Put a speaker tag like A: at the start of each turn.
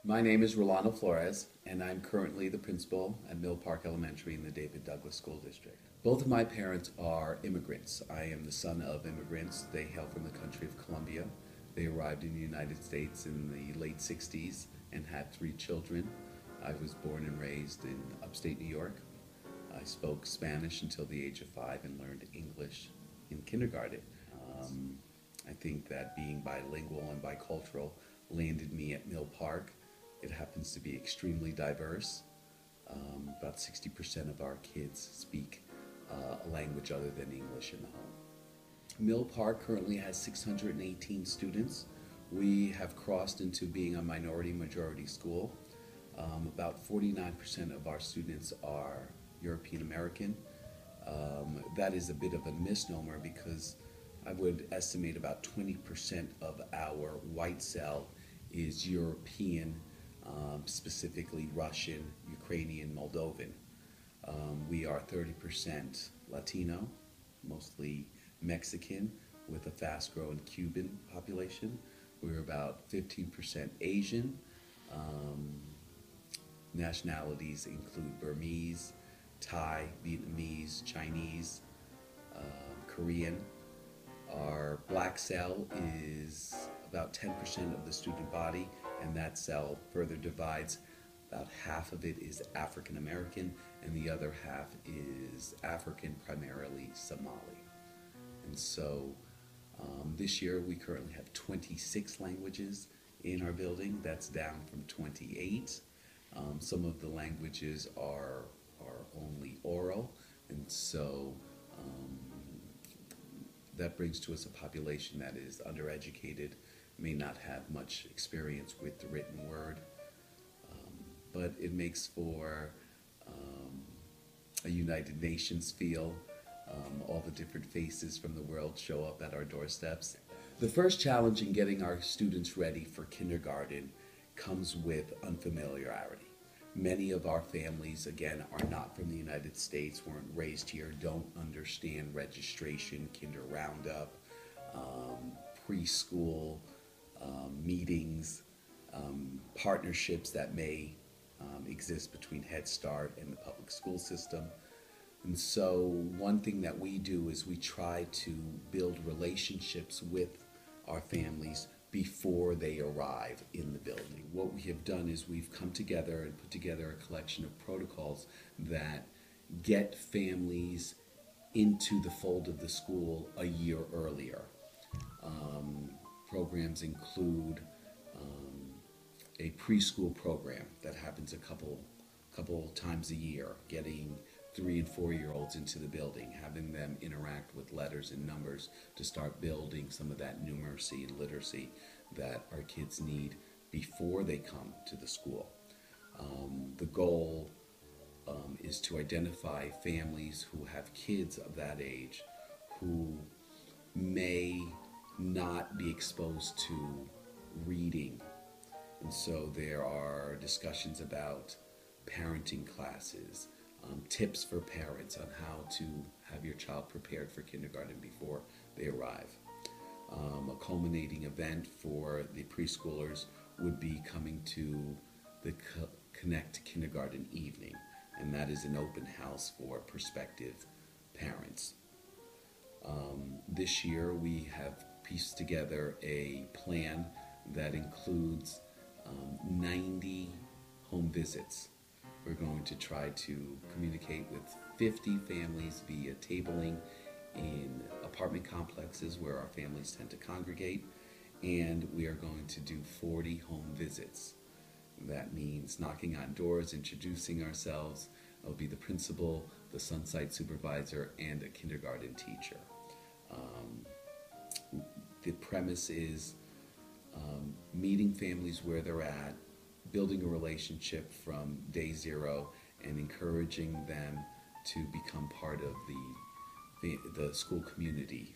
A: My name is Rolando Florez, and I'm currently the principal at Mill Park Elementary in the David Douglas School District. Both of my parents are immigrants. I am the son of immigrants. They hail from the country of Colombia. They arrived in the United States in the late 60s and had three children. I was born and raised in upstate New York. I spoke Spanish until the age of 5 and learned English in kindergarten. I think that being bilingual and bicultural landed me at Mill Park. It happens to be extremely diverse. About 60% of our kids speak a language other than English in the home. Mill Park currently has 618 students. We have crossed into being a minority-majority school. About 49% of our students are European American. That is a bit of a misnomer because I would estimate about 20% of our white cell is European, specifically Russian, Ukrainian, Moldovan. We are 30% Latino, mostly Mexican, with a fast-growing Cuban population. We're about 15% Asian. Nationalities include Burmese, Thai, Vietnamese, Chinese, Korean. Our black cell is about 10% of the student body, and that cell further divides. About half of it is African American, and the other half is African, primarily Somali. And so this year we currently have 26 languages in our building. That's down from 28. Some of the languages are only oral, and so that brings to us a population that is undereducated, may not have much experience with the written word, but it makes for a United Nations feel. All the different faces from the world show up at our doorsteps. The first challenge in getting our students ready for kindergarten comes with unfamiliarity. Many of our families, again, are not from the United States, weren't raised here, don't understand registration, kinder roundup, preschool, meetings, partnerships that may exist between Head Start and the public school system. And so one thing that we do is we try to build relationships with our families before they arrive in the building. What we have done is we've come together and put together a collection of protocols that get families into the fold of the school a year earlier. Programs include a preschool program that happens a couple times a year, getting 3 and 4-year-olds into the building, having them interact with letters and numbers to start building some of that numeracy and literacy that our kids need before they come to the school. The goal is to identify families who have kids of that age who may not be exposed to reading. And so there are discussions about parenting classes, tips for parents on how to have your child prepared for kindergarten before they arrive. A culminating event for the preschoolers would be coming to the Connect Kindergarten evening, and that is an open house for prospective parents. This year we have pieced together a plan that includes 90 home visits. We're going to try to communicate with 50 families via tabling in apartment complexes where our families tend to congregate, and we are going to do 40 home visits. That means knocking on doors, introducing ourselves. It'll be the principal, the Sunsite supervisor, and a kindergarten teacher. The premise is meeting families where they're at, building a relationship from day zero, and encouraging them to become part of the school community